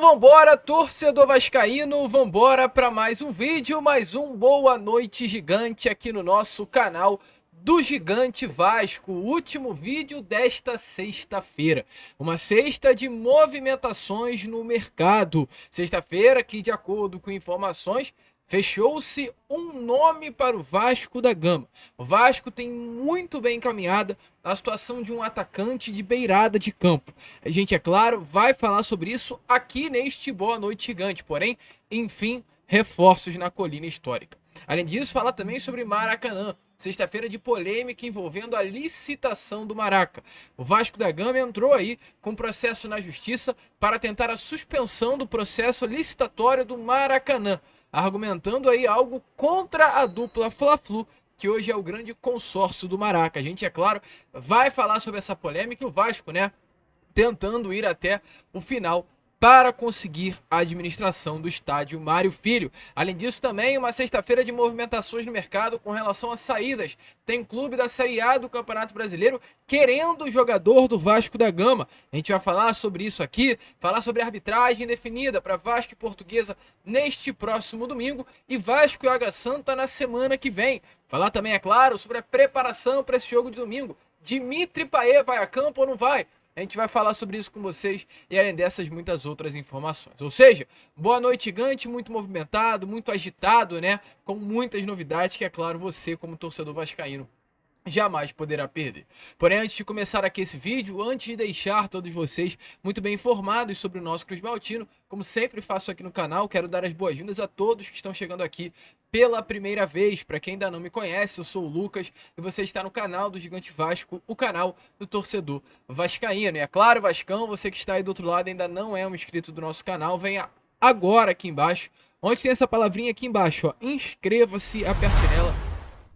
Vambora, torcedor vascaíno, vambora para mais um vídeo, mais um Boa Noite Gigante aqui no nosso canal do Gigante Vasco, o último vídeo desta sexta-feira. Uma sexta de movimentações no mercado. Sexta-feira que, de acordo com informações, fechou-se um nome para o Vasco da Gama. O Vasco tem muito bem encaminhada a situação de um atacante de beirada de campo. A gente, é claro, vai falar sobre isso aqui neste Boa Noite Gigante. Porém, enfim, reforços na colina histórica. Além disso, falar também sobre Maracanã. Sexta-feira de polêmica envolvendo a licitação do Maraca. O Vasco da Gama entrou aí com processo na justiça para tentar a suspensão do processo licitatório do Maracanã, argumentando aí algo contra a dupla Fla-Flu, que hoje é o grande consórcio do Maraca. A gente, é claro, vai falar sobre essa polêmica e o Vasco, né, tentando ir até o final para conseguir a administração do estádio Mário Filho. Além disso, também uma sexta-feira de movimentações no mercado com relação a saídas. Tem clube da Série A do Campeonato Brasileiro querendo o jogador do Vasco da Gama. A gente vai falar sobre isso aqui, falar sobre a arbitragem definida para Vasco e Portuguesa neste próximo domingo e Vasco e Água Santa na semana que vem. Falar também, é claro, sobre a preparação para esse jogo de domingo. Dimitri Payet vai a campo ou não vai? A gente vai falar sobre isso com vocês e além dessas muitas outras informações. Ou seja, boa noite gigante, muito movimentado, muito agitado, né? Com muitas novidades que, é claro, você como torcedor vascaíno jamais poderá perder. Porém, antes de começar aqui esse vídeo, antes de deixar todos vocês muito bem informados sobre o nosso Cruz Maltino, como sempre faço aqui no canal, quero dar as boas-vindas a todos que estão chegando aqui pela primeira vez. Para quem ainda não me conhece, eu sou o Lucas e você está no canal do Gigante Vasco, o canal do torcedor vascaíno. E é claro, Vascão, você que está aí do outro lado e ainda não é um inscrito do nosso canal, venha agora aqui embaixo, onde tem essa palavrinha aqui embaixo, ó, inscreva-se, aperte nela.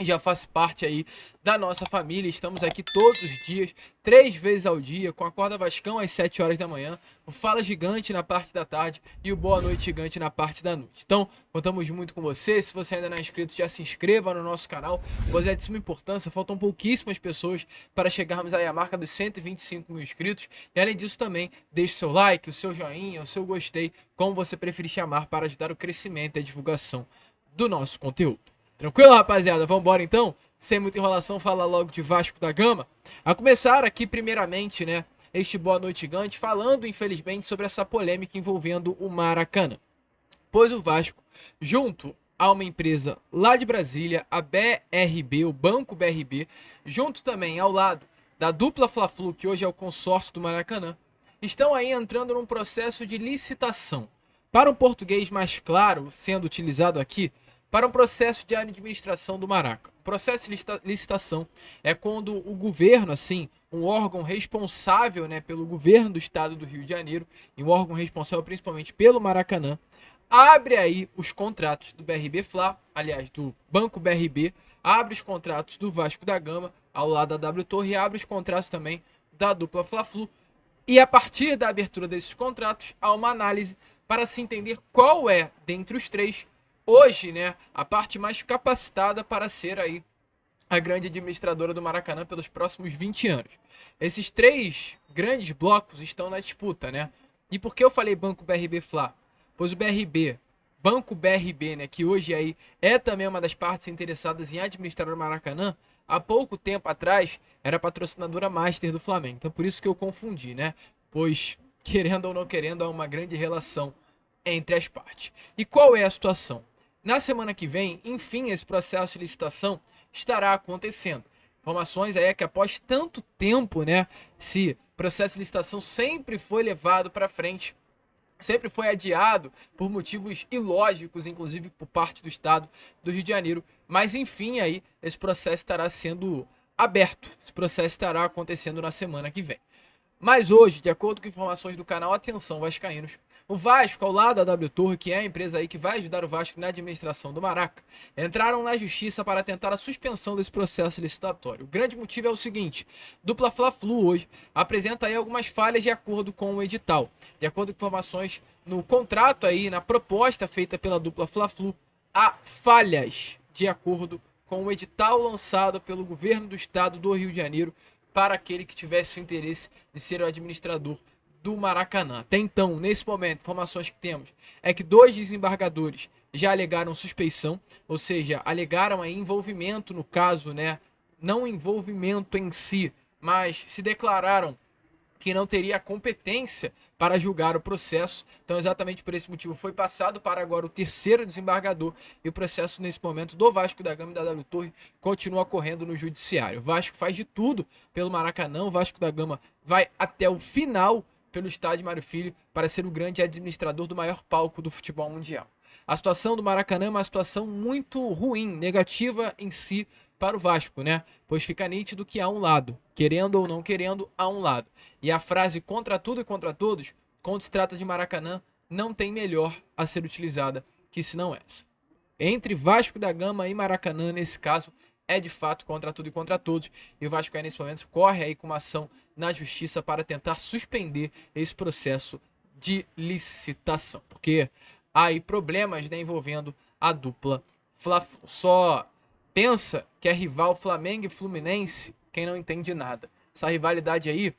Já faz parte aí da nossa família. Estamos aqui todos os dias, 3 vezes ao dia, com a Acorda Vascão às 7 horas da manhã, o Fala Gigante na parte da tarde e o Boa Noite Gigante na parte da noite. Então, contamos muito com você. Se você ainda não é inscrito, já se inscreva no nosso canal, pois é de suma importância. Faltam pouquíssimas pessoas para chegarmos aí à marca dos 125 mil inscritos. E além disso também, deixe seu like, o seu joinha, o seu gostei, como você preferir chamar, para ajudar o crescimento e a divulgação do nosso conteúdo. Tranquilo, rapaziada? Vamos embora então? Sem muita enrolação, fala logo de Vasco da Gama. A começar aqui, primeiramente, né, este Boa Noite Gigante, falando, infelizmente, sobre essa polêmica envolvendo o Maracanã. Pois o Vasco, junto a uma empresa lá de Brasília, a BRB, o Banco BRB, junto também ao lado da dupla Fla-Flu, que hoje é o consórcio do Maracanã, estão aí entrando num processo de licitação. Para um português mais claro, sendo utilizado aqui, para um processo de administração do Maraca. O processo de licitação é quando o governo, assim, um órgão responsável, né, pelo governo do estado do Rio de Janeiro, e um órgão responsável principalmente pelo Maracanã, abre aí os contratos do BRB Fla, aliás, do Banco BRB, abre os contratos do Vasco da Gama, ao lado da W Torre, e abre os contratos também da dupla Fla-Flu. E a partir da abertura desses contratos, há uma análise para se entender qual é, dentre os três, hoje, né, a parte mais capacitada para ser aí a grande administradora do Maracanã pelos próximos 20 anos. Esses três grandes blocos estão na disputa, né? E por que eu falei Banco BRB Fla? Pois o BRB, Banco BRB, né, que hoje aí é também uma das partes interessadas em administrar o Maracanã, há pouco tempo atrás era patrocinadora master do Flamengo. Então por isso que eu confundi, né? Pois, querendo ou não querendo, há uma grande relação entre as partes. E qual é a situação? Na semana que vem, enfim, esse processo de licitação estará acontecendo. Informações aí é que após tanto tempo, né, esse processo de licitação sempre foi levado para frente, sempre foi adiado por motivos ilógicos, inclusive por parte do estado do Rio de Janeiro, mas enfim, aí esse processo estará sendo aberto, esse processo estará acontecendo na semana que vem. Mas hoje, de acordo com informações do canal Atenção Vascaínos, o Vasco, ao lado da W Torre, que é a empresa aí que vai ajudar o Vasco na administração do Maraca, entraram na justiça para tentar a suspensão desse processo licitatório. O grande motivo é o seguinte: dupla Fla-Flu hoje apresenta aí algumas falhas de acordo com o edital. De acordo com informações no contrato aí, na proposta feita pela dupla Fla-Flu, há falhas de acordo com o edital lançado pelo governo do estado do Rio de Janeiro para aquele que tivesse o interesse de ser o administrador do Maracanã. Até então, nesse momento, informações que temos é que 2 desembargadores já alegaram suspeição, ou seja, alegaram aí envolvimento no caso, né? Não envolvimento em si, mas se declararam que não teria competência para julgar o processo. Então, exatamente por esse motivo, foi passado para agora o terceiro desembargador e o processo, nesse momento, do Vasco da Gama e da W Torre continua correndo no judiciário. O Vasco faz de tudo pelo Maracanã, o Vasco da Gama vai até o final pelo estádio Mário Filho para ser o grande administrador do maior palco do futebol mundial. A situação do Maracanã é uma situação muito ruim, negativa em si para o Vasco, né? Pois fica nítido que há um lado, querendo ou não querendo, há um lado. E a frase contra tudo e contra todos, quando se trata de Maracanã, não tem melhor a ser utilizada que senão essa. Entre Vasco da Gama e Maracanã, nesse caso, é de fato contra tudo e contra todos. E o Vasco nesse momento corre aí com uma ação na justiça para tentar suspender esse processo de licitação. Porque há aí problemas, né, envolvendo a dupla Fla-Flu. Só pensa que é rival Flamengo e Fluminense quem não entende nada. Essa rivalidade aí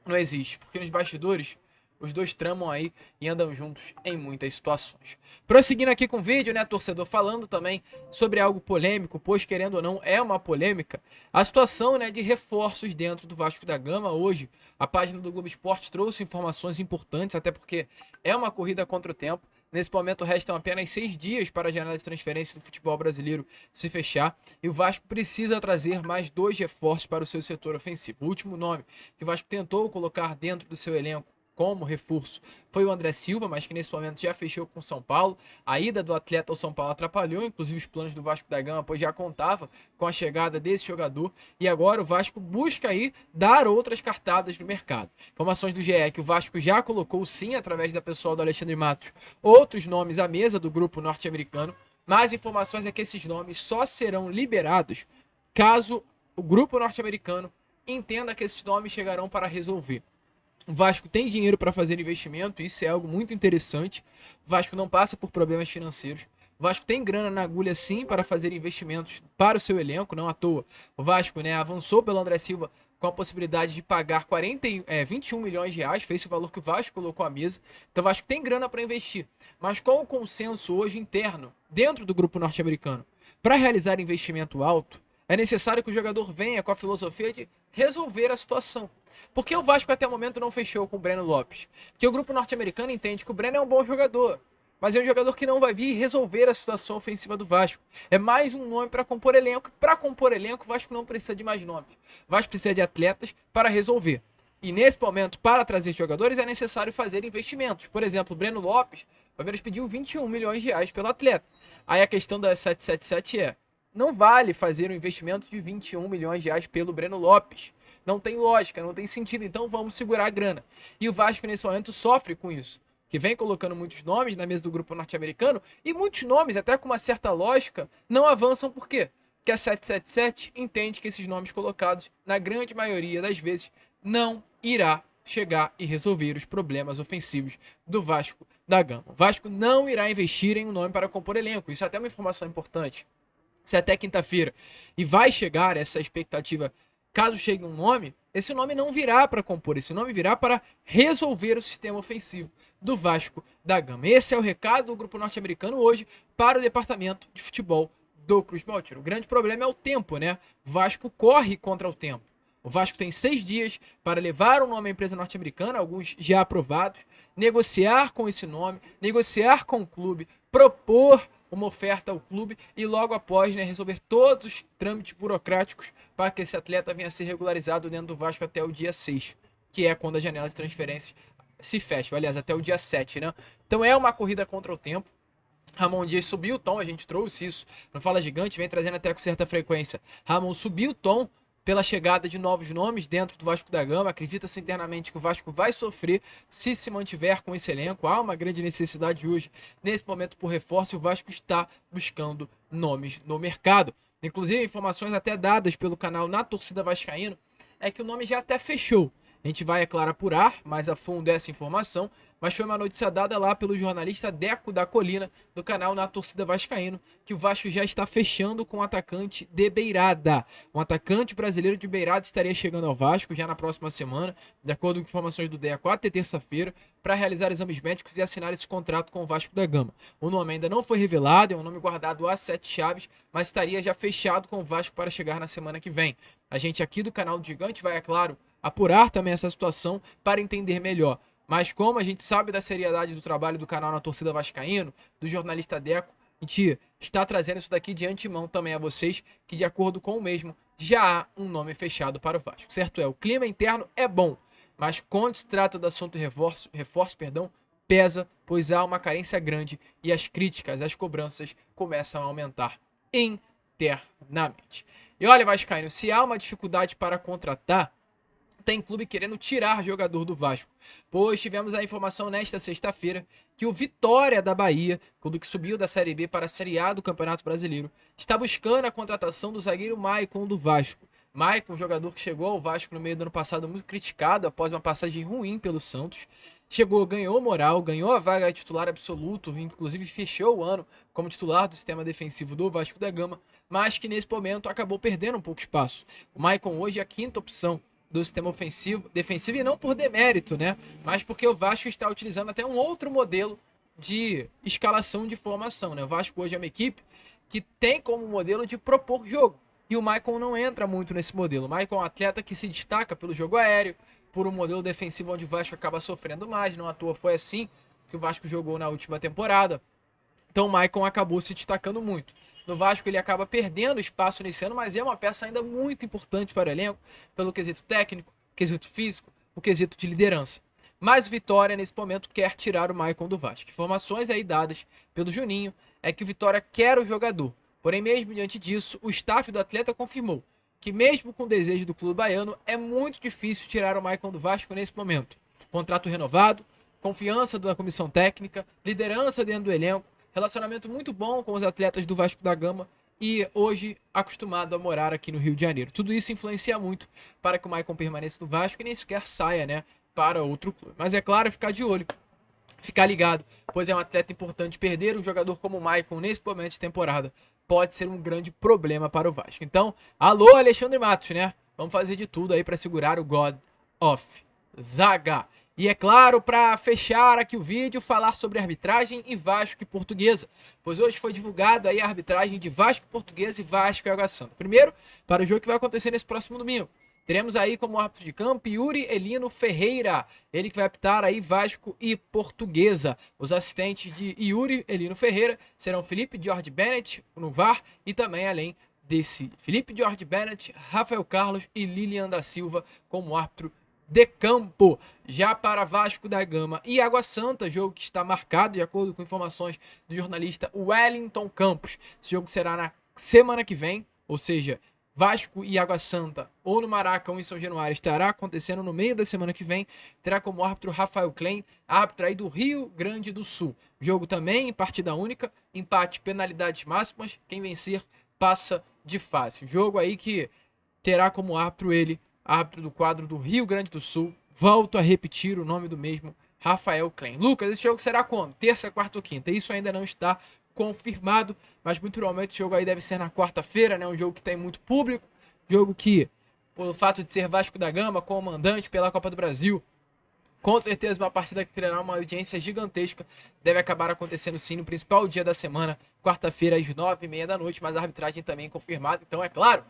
não existe, porque nos bastidores os dois tramam aí e andam juntos em muitas situações. Prosseguindo aqui com o vídeo, né, torcedor, falando também sobre algo polêmico, pois querendo ou não é uma polêmica, a situação, né, de reforços dentro do Vasco da Gama. Hoje a página do Globo Esporte trouxe informações importantes, até porque é uma corrida contra o tempo. Nesse momento restam apenas 6 dias para a janela de transferência do futebol brasileiro se fechar e o Vasco precisa trazer mais 2 reforços para o seu setor ofensivo. O último nome que o Vasco tentou colocar dentro do seu elenco como reforço foi o André Silva, mas que nesse momento já fechou com o São Paulo. A ida do atleta ao São Paulo atrapalhou, inclusive, os planos do Vasco da Gama, pois já contava com a chegada desse jogador. E agora o Vasco busca aí dar outras cartadas no mercado. Informações do GE é que o Vasco já colocou, sim, através da pessoal do Alexandre Matos, outros nomes à mesa do grupo norte-americano. Mas informações é que esses nomes só serão liberados caso o grupo norte-americano entenda que esses nomes chegarão para resolver. O Vasco tem dinheiro para fazer investimento, isso é algo muito interessante. O Vasco não passa por problemas financeiros. O Vasco tem grana na agulha, sim, para fazer investimentos para o seu elenco, não à toa. O Vasco, né, avançou pelo André Silva com a possibilidade de pagar 21 milhões de reais, foi esse o valor que o Vasco colocou à mesa. Então o Vasco tem grana para investir, mas com o consenso hoje interno, dentro do grupo norte-americano, para realizar investimento alto, é necessário que o jogador venha com a filosofia de resolver a situação. Porque o Vasco até o momento não fechou com o Breno Lopes? Porque o grupo norte-americano entende que o Breno é um bom jogador, mas é um jogador que não vai vir resolver a situação ofensiva do Vasco. É mais um nome para compor elenco. Para compor elenco, o Vasco não precisa de mais nomes. O Vasco precisa de atletas para resolver. E nesse momento, para trazer jogadores, é necessário fazer investimentos. Por exemplo, o Breno Lopes, o Palmeiras pediu 21 milhões de reais pelo atleta. Aí a questão da 777 é, não vale fazer um investimento de 21 milhões de reais pelo Breno Lopes. Não tem lógica, não tem sentido, então vamos segurar a grana. E o Vasco nesse momento sofre com isso, que vem colocando muitos nomes na mesa do grupo norte-americano e muitos nomes, até com uma certa lógica, não avançam. Por quê? Porque a 777 entende que esses nomes colocados, na grande maioria das vezes, não irá chegar e resolver os problemas ofensivos do Vasco da Gama. O Vasco não irá investir em um nome para compor elenco, isso é até uma informação importante. Se até quinta-feira e vai chegar essa expectativa. Caso chegue um nome, esse nome não virá para compor, esse nome virá para resolver o sistema ofensivo do Vasco da Gama. Esse é o recado do grupo norte-americano hoje para o departamento de futebol do Cruz Maltino. O grande problema é o tempo, né? O Vasco corre contra o tempo. O Vasco tem 6 dias para levar o nome à empresa norte-americana, alguns já aprovados, negociar com esse nome, negociar com o clube, propor uma oferta ao clube e logo após, né, resolver todos os trâmites burocráticos para que esse atleta venha a ser regularizado dentro do Vasco até o dia 6, que é quando a janela de transferência se fecha, aliás, até o dia 7, né? Então é uma corrida contra o tempo. Ramon Dias subiu o tom, a gente trouxe isso no Fala Gigante, vem trazendo até com certa frequência. Ramon subiu o tom pela chegada de novos nomes dentro do Vasco da Gama. Acredita-se internamente que o Vasco vai sofrer se mantiver com esse elenco. Há uma grande necessidade hoje, nesse momento, por reforço, e o Vasco está buscando nomes no mercado. Inclusive, informações até dadas pelo canal Na Torcida Vascaíno, é que o nome já até fechou. A gente vai, é claro, apurar mais a fundo essa informação, mas foi uma notícia dada lá pelo jornalista Deco da Colina, do canal Na Torcida Vascaíno, que o Vasco já está fechando com o atacante de Beirada. Um atacante brasileiro de Beirada estaria chegando ao Vasco já na próxima semana, de acordo com informações do DECO, até terça-feira, para realizar exames médicos e assinar esse contrato com o Vasco da Gama. O nome ainda não foi revelado, é um nome guardado a 7 chaves, mas estaria já fechado com o Vasco para chegar na semana que vem. A gente aqui do canal do Gigante vai, é claro, apurar também essa situação para entender melhor. Mas como a gente sabe da seriedade do trabalho do canal Na Torcida Vascaíno, do jornalista Deco, a gente está trazendo isso daqui de antemão também a vocês, que de acordo com o mesmo, já há um nome fechado para o Vasco. Certo o clima interno é bom, mas quando se trata do assunto reforço, pesa, pois há uma carência grande e as críticas, as cobranças começam a aumentar internamente. E olha, Vascaíno, se há uma dificuldade para contratar, tem clube querendo tirar jogador do Vasco, pois tivemos a informação nesta sexta-feira que o Vitória da Bahia, clube que subiu da Série B para a Série A do Campeonato Brasileiro, está buscando a contratação do zagueiro Maicon do Vasco. Maicon, jogador que chegou ao Vasco no meio do ano passado muito criticado após uma passagem ruim pelo Santos, chegou, ganhou moral, ganhou a vaga de titular absoluto, inclusive fechou o ano como titular do sistema defensivo do Vasco da Gama, mas que nesse momento acabou perdendo um pouco espaço. O Maicon hoje é a quinta opção do sistema defensivo, e não por demérito, né? Mas porque o Vasco está utilizando até um outro modelo de escalação de formação, né? O Vasco hoje é uma equipe que tem como modelo de propor jogo, e o Maicon não entra muito nesse modelo. O Maicon é um atleta que se destaca pelo jogo aéreo, por um modelo defensivo onde o Vasco acaba sofrendo mais, não à toa foi assim que o Vasco jogou na última temporada. Então o Maicon acabou se destacando muito. No Vasco ele acaba perdendo espaço nesse ano, mas é uma peça ainda muito importante para o elenco, pelo quesito técnico, quesito físico, o quesito de liderança. Mas o Vitória, nesse momento, quer tirar o Maicon do Vasco. Informações aí dadas pelo Juninho é que o Vitória quer o jogador. Porém, mesmo diante disso, o staff do atleta confirmou que mesmo com o desejo do clube baiano, é muito difícil tirar o Maicon do Vasco nesse momento. Contrato renovado, confiança da comissão técnica, liderança dentro do elenco, relacionamento muito bom com os atletas do Vasco da Gama e hoje acostumado a morar aqui no Rio de Janeiro. Tudo isso influencia muito para que o Maicon permaneça no Vasco e nem sequer saia, né, para outro clube. Mas é claro, ficar de olho, ficar ligado, pois é um atleta importante. Perder um jogador como o Maicon nesse momento de temporada pode ser um grande problema para o Vasco. Então, alô Alexandre Matos, né? Vamos fazer de tudo aí para segurar o God of Zaga. E é claro, para fechar aqui o vídeo, falar sobre arbitragem e Vasco e Portuguesa, pois hoje foi divulgado aí a arbitragem de Vasco e Portuguesa e Vasco e Água Santa. Primeiro, para o jogo que vai acontecer nesse próximo domingo. Teremos aí como árbitro de campo Yuri Elino Ferreira, ele que vai apitar aí Vasco e Portuguesa. Os assistentes de Yuri Elino Ferreira serão Felipe George Bennett no VAR e também além desse Felipe George Bennett, Rafael Carlos e Lilian da Silva como árbitro de campo. Já para Vasco da Gama e Água Santa, jogo que está marcado de acordo com informações do jornalista Wellington Campos. Esse jogo será na semana que vem, ou seja, Vasco e Água Santa, ou no Maraca ou em São Januário, estará acontecendo no meio da semana que vem. Terá como árbitro Rafael Klein, árbitro aí do Rio Grande do Sul. Jogo também em partida única, empate, penalidades máximas. Quem vencer passa de fase. Jogo aí que terá como árbitro ele, árbitro do quadro do Rio Grande do Sul. Volto a repetir o nome do mesmo, Rafael Klein. Lucas, esse jogo será quando? Terça, quarta ou quinta? Isso ainda não está confirmado, mas muito provavelmente o jogo aí deve ser na quarta-feira, né? Um jogo que tem muito público, jogo que, pelo fato de ser Vasco da Gama, comandante pela Copa do Brasil, com certeza uma partida que terá uma audiência gigantesca, deve acabar acontecendo sim no principal dia da semana, quarta-feira às 9h30 da noite, mas a arbitragem também é confirmada, então é claro,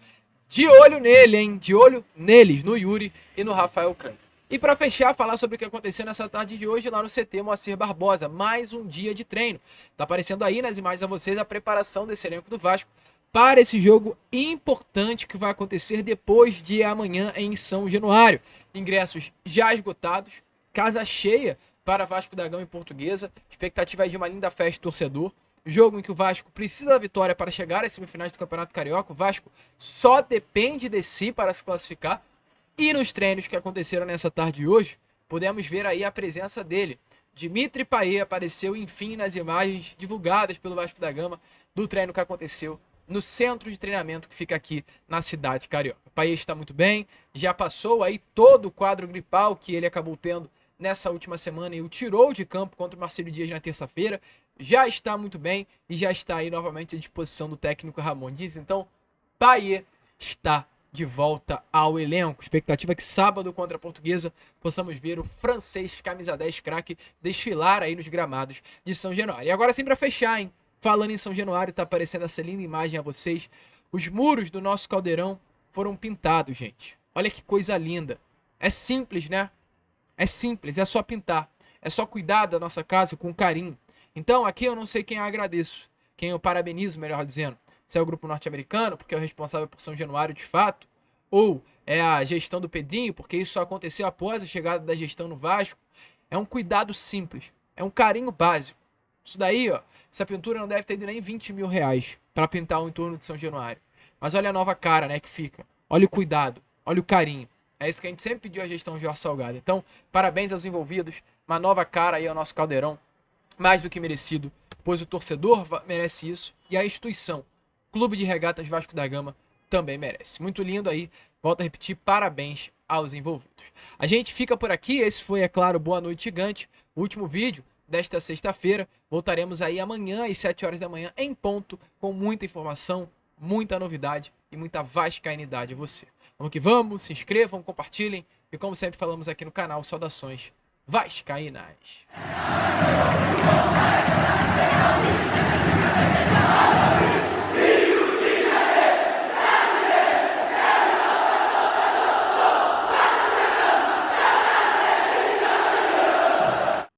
de olho nele, hein? De olho neles, no Yuri e no Rafael Klein. E para fechar, falar sobre o que aconteceu nessa tarde de hoje lá no CT Moacir Barbosa. Mais um dia de treino. Tá aparecendo aí nas imagens a vocês a preparação desse elenco do Vasco para esse jogo importante que vai acontecer depois de amanhã em São Januário. Ingressos já esgotados, casa cheia para Vasco da Gama e Portuguesa. Expectativa aí de uma linda festa torcedor. Jogo em que o Vasco precisa da vitória para chegar às semifinais do Campeonato Carioca. O Vasco só depende de si para se classificar. E nos treinos que aconteceram nessa tarde de hoje, podemos ver aí a presença dele. Dimitri Payet apareceu, enfim, nas imagens divulgadas pelo Vasco da Gama do treino que aconteceu no centro de treinamento que fica aqui na cidade carioca. Payet está muito bem, já passou aí todo o quadro gripal que ele acabou tendo nessa última semana e o tirou de campo contra o Marcelo Dias na terça-feira. Já está muito bem e já está aí novamente à disposição do técnico Ramon Dias. Então, Payet está de volta ao elenco. Expectativa que sábado contra a Portuguesa possamos ver o francês camisa 10 craque desfilar aí nos gramados de São Januário. E agora sim, para fechar, hein? Falando em São Januário, tá aparecendo essa linda imagem a vocês. Os muros do nosso caldeirão foram pintados, gente. Olha que coisa linda. É simples, né? É simples, é só pintar. É só cuidar da nossa casa com carinho. Então, aqui eu não sei quem eu agradeço. Quem eu parabenizo, melhor dizendo. Se é o grupo norte-americano, porque é o responsável por São Januário de fato. Ou é a gestão do Pedrinho, porque isso só aconteceu após a chegada da gestão no Vasco. É um cuidado simples. É um carinho básico. Isso daí, ó. Essa pintura não deve ter ido nem 20 mil reais para pintar o entorno de São Januário. Mas olha a nova cara, né, que fica. Olha o cuidado. Olha o carinho. É isso que a gente sempre pediu à gestão Jorge Salgado. Então, parabéns aos envolvidos. Uma nova cara aí ao nosso caldeirão. Mais do que merecido, pois o torcedor merece isso e a instituição, Clube de Regatas Vasco da Gama, também merece. Muito lindo aí. Volto a repetir, parabéns aos envolvidos. A gente fica por aqui. Esse foi, é claro, Boa Noite Gigante. O último vídeo desta sexta-feira. Voltaremos aí amanhã às 7 horas da manhã em ponto, com muita informação, muita novidade e muita vascainidade a você. Vamos que vamos, se inscrevam, compartilhem e como sempre falamos aqui no canal, saudações vascaínas.